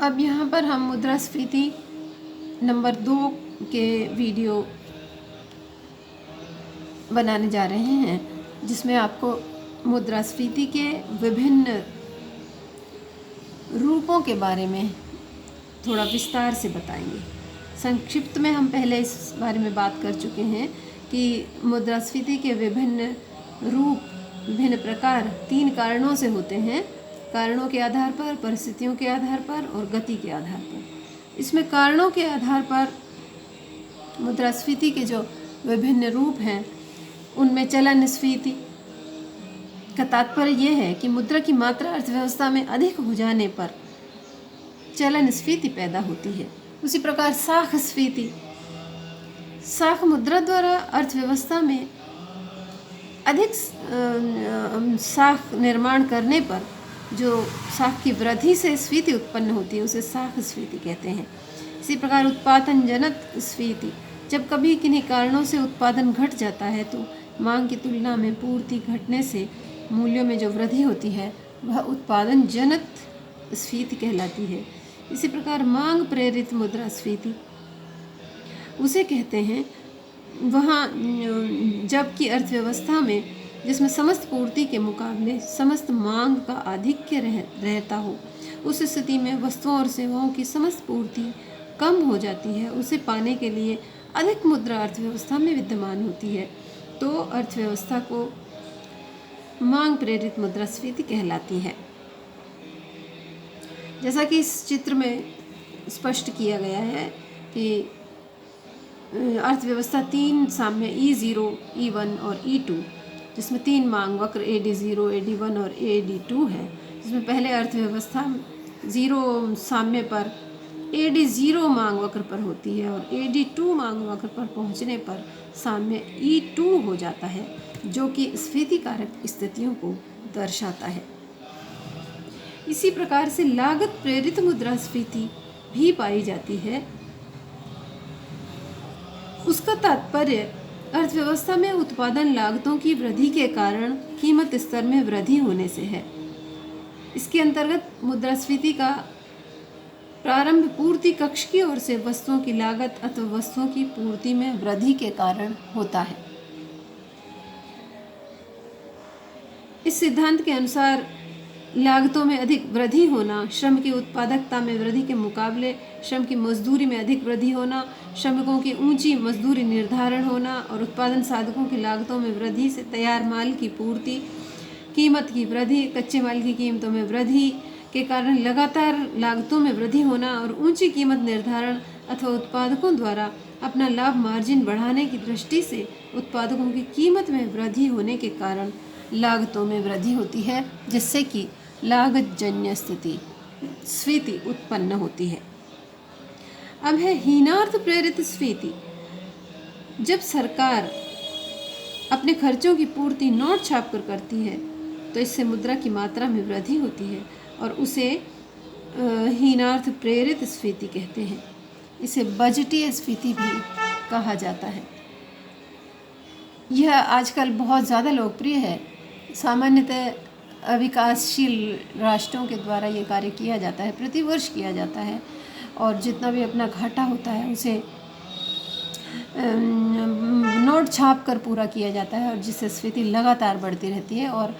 अब यहाँ पर हम मुद्रास्फीति नंबर 2 के वीडियो बनाने जा रहे हैं, जिसमें आपको मुद्रास्फीति के विभिन्न रूपों के बारे में थोड़ा विस्तार से बताएंगे। संक्षिप्त में हम पहले इस बारे में बात कर चुके हैं कि मुद्रास्फीति के विभिन्न रूप, विभिन्न प्रकार 3 कारणों से होते हैं: कारणों के आधार पर, परिस्थितियों के आधार पर और गति के आधार पर। इसमें कारणों के आधार पर मुद्रास्फीति के जो विभिन्न रूप हैं, उनमें चलन स्फीति का तात्पर्य यह है कि मुद्रा की मात्रा अर्थव्यवस्था में अधिक हो जाने पर चलन स्फीति पैदा होती है। उसी प्रकार साख स्फीति, साख मुद्रा द्वारा अर्थव्यवस्था में अधिक साख निर्माण करने पर जो साख की वृद्धि से स्फीति उत्पन्न होती है, उसे साख स्फीति कहते हैं। इसी प्रकार उत्पादन जनक स्फीति, जब कभी किन्हीं कारणों से उत्पादन घट जाता है तो मांग की तुलना में पूर्ति घटने से मूल्यों में जो वृद्धि होती है, वह उत्पादन जनक स्फीति कहलाती है। इसी प्रकार मांग प्रेरित मुद्रास्फीति उसे कहते हैं, वहाँ जबकि अर्थव्यवस्था में जिसमें समस्त पूर्ति के मुकाबले समस्त मांग का आधिक्य रहता हो, उस स्थिति में वस्तुओं और सेवाओं की समस्त पूर्ति कम हो जाती है। उसे पाने के लिए अधिक मुद्रा अर्थव्यवस्था में विद्यमान होती है, तो अर्थव्यवस्था को मांग प्रेरित मुद्रास्फीति कहलाती है। जैसा कि इस चित्र में स्पष्ट किया गया है कि अर्थव्यवस्था 3 साम्य E0, E1 और E2, जिसमें 3 मांग वक्र AD0, AD1 और AD2 है। जिसमें पहले अर्थव्यवस्था 0 साम्य पर AD0 मांग वक्र पर होती है और AD2 मांग वक्र पर पहुंचने पर साम्य E2 हो जाता है, जो कि स्फीति कारक स्थितियों को दर्शाता है। इसी प्रकार से लागत प्रेरित मुद्रास्फीति भी पाई जाती है। उसका तात्पर्य अर्थव्यवस्था में उत्पादन लागतों की वृद्धि के कारण कीमत स्तर में वृद्धि होने से है। इसके अंतर्गत मुद्रास्फीति का प्रारंभ पूर्ति कक्ष की ओर से वस्तुओं की लागत अथवा वस्तुओं की पूर्ति में वृद्धि के कारण होता है। इस सिद्धांत के अनुसार लागतों में अधिक वृद्धि होना, श्रम की उत्पादकता में वृद्धि के मुकाबले श्रम की मजदूरी में अधिक वृद्धि होना, श्रमिकों की ऊंची मजदूरी निर्धारण होना और उत्पादन साधकों की लागतों में वृद्धि से तैयार माल की पूर्ति, कीमत की वृद्धि, कच्चे माल की कीमतों में वृद्धि के कारण लगातार लागतों में वृद्धि होना और ऊंची कीमत निर्धारण अथवा उत्पादकों द्वारा अपना लाभ मार्जिन बढ़ाने की दृष्टि से उत्पादकों की कीमत में वृद्धि होने के कारण लागतों में वृद्धि होती है, जिससे कि लागत जन्य स्फीति उत्पन्न होती है। अब है हीनार्थ प्रेरित स्फीति। जब सरकार अपने खर्चों की पूर्ति नोट छापकर करती है तो इससे मुद्रा की मात्रा में वृद्धि होती है और उसे हीनार्थ प्रेरित स्फीति कहते हैं। इसे बजटीय स्फीति भी कहा जाता है। यह आजकल बहुत ज़्यादा लोकप्रिय है। सामान्यतः विकासशील राष्ट्रों के द्वारा ये कार्य किया जाता है, प्रतिवर्ष किया जाता है, और जितना भी अपना घाटा होता है उसे नोट छाप कर पूरा किया जाता है, और जिससे स्फीति लगातार बढ़ती रहती है। और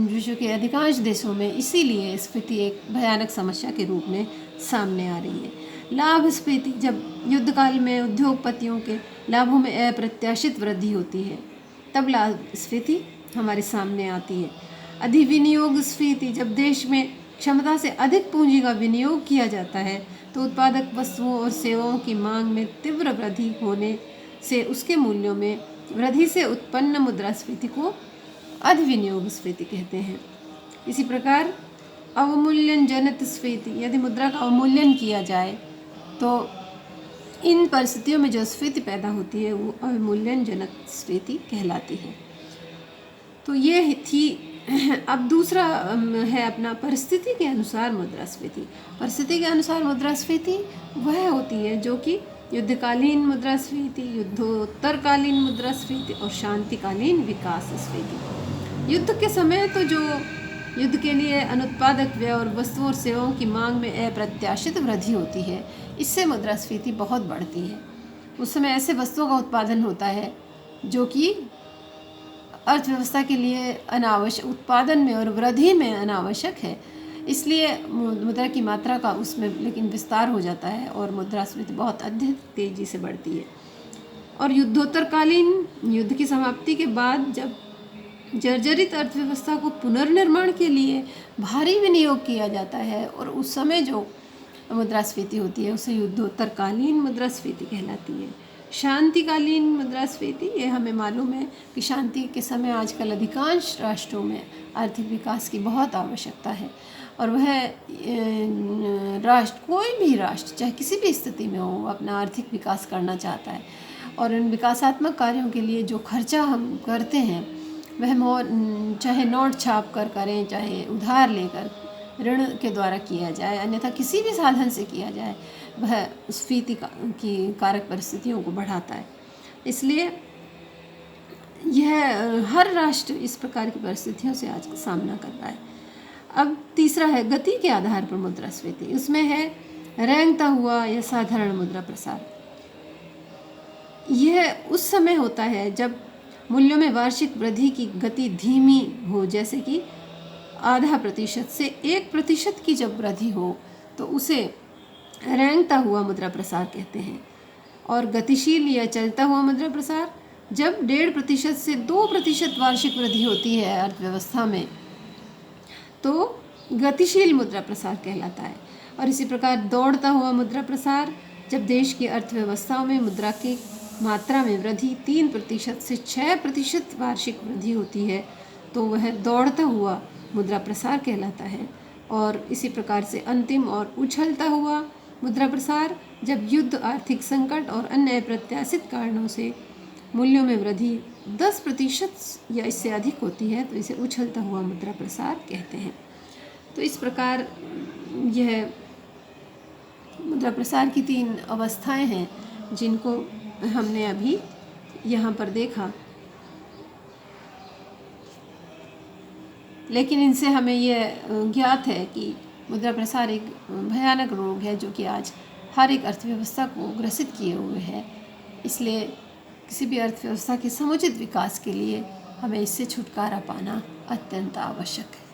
विश्व के अधिकांश देशों में इसीलिए स्फीति एक भयानक समस्या के रूप में सामने आ रही है। लाभ स्फीति, जब युद्ध काल में उद्योगपतियों के लाभों में अप्रत्याशित वृद्धि होती है, तब लाभ स्फीति हमारे सामने आती है। अधिविनियोग स्फीति, जब देश में क्षमता से अधिक पूंजी का विनियोग किया जाता है तो उत्पादक वस्तुओं और सेवाओं की मांग में तीव्र वृद्धि होने से उसके मूल्यों में वृद्धि से उत्पन्न मुद्रास्फीति को अधिविनियोग स्फीति कहते हैं। इसी प्रकार अवमूल्यन जनित स्फीति, यदि मुद्रा का अवमूल्यन किया जाए तो इन परिस्थितियों में जो स्फीति पैदा होती है वो अवमूल्यन जनक स्फीति कहलाती है। तो ये थी। अब दूसरा है अपना परिस्थिति के अनुसार मुद्रास्फीति। परिस्थिति के अनुसार मुद्रास्फीति वह होती है जो कि युद्धकालीन मुद्रास्फीति, युद्धोत्तरकालीन मुद्रास्फीति और शांतिकालीन विकास स्फीति। युद्ध के समय तो जो युद्ध के लिए अनुत्पादक व्यय और वस्तुओं और सेवाओं की मांग में अप्रत्याशित वृद्धि होती है। इससे मुद्रास्फीति बहुत बढ़ती है। उस समय ऐसे वस्तुओं का उत्पादन होता है जो कि अर्थव्यवस्था के लिए अनावश्यक, उत्पादन में और वृद्धि में अनावश्यक है। इसलिए मुद्रा की मात्रा का उसमें लेकिन विस्तार हो जाता है और मुद्रास्फीति बहुत अधिक तेजी से बढ़ती है। और युद्धोत्तरकालीन युद्ध की समाप्ति के बाद जब जर्जरित अर्थव्यवस्था को पुनर्निर्माण के लिए भारी विनियोग किया जाता है और उस समय जो मुद्रास्फीति होती है उसे युद्धोत्तरकालीन मुद्रास्फीति कहलाती है। शांतिकालीन मुद्रास्फीति, ये हमें मालूम है कि शांति के समय आजकल अधिकांश राष्ट्रों में आर्थिक विकास की बहुत आवश्यकता है और वह राष्ट्र, कोई भी राष्ट्र चाहे किसी भी स्थिति में हो, अपना आर्थिक विकास करना चाहता है और इन विकासात्मक कार्यों के लिए जो खर्चा हम करते हैं वह चाहे नोट छाप कर करें, चाहे उधार लेकर ऋण के द्वारा किया जाए, अन्यथा किसी भी साधन से किया जाए, वह स्फीति की कारक परिस्थितियों को बढ़ाता है। इसलिए यह हर राष्ट्र इस प्रकार की परिस्थितियों से आज सामना कर रहा है। अब तीसरा है गति के आधार पर मुद्रास्फीति। उसमें है रेंगता हुआ या साधारण मुद्रा प्रसार। यह उस समय होता है जब मूल्यों में वार्षिक वृद्धि की गति धीमी हो, जैसे कि 0.5% से 1% की जब वृद्धि हो तो उसे रेंगता हुआ मुद्रा प्रसार कहते हैं। और गतिशील या चलता हुआ मुद्रा प्रसार जब 1.5% से 2% वार्षिक वृद्धि होती है अर्थव्यवस्था में तो गतिशील मुद्रा प्रसार कहलाता है। और इसी प्रकार दौड़ता हुआ मुद्रा प्रसार जब देश की अर्थव्यवस्थाओं में मुद्रा की मात्रा में वृद्धि 3% से 6% वार्षिक वृद्धि होती है तो वह दौड़ता हुआ मुद्रा प्रसार कहलाता है। और इसी प्रकार से अंतिम और उछलता हुआ मुद्रा प्रसार जब युद्ध, आर्थिक संकट और अन्य अप्रत्याशित कारणों से मूल्यों में वृद्धि 10% या इससे अधिक होती है तो इसे उछलता हुआ मुद्रा प्रसार कहते हैं। तो इस प्रकार यह मुद्रा प्रसार की 3 अवस्थाएं हैं जिनको हमने अभी यहाँ पर देखा। लेकिन इनसे हमें यह ज्ञात है कि मुद्रा प्रसार एक भयानक रोग है जो कि आज हर एक अर्थव्यवस्था को ग्रसित किए हुए है। इसलिए किसी भी अर्थव्यवस्था के समुचित विकास के लिए हमें इससे छुटकारा पाना अत्यंत आवश्यक है।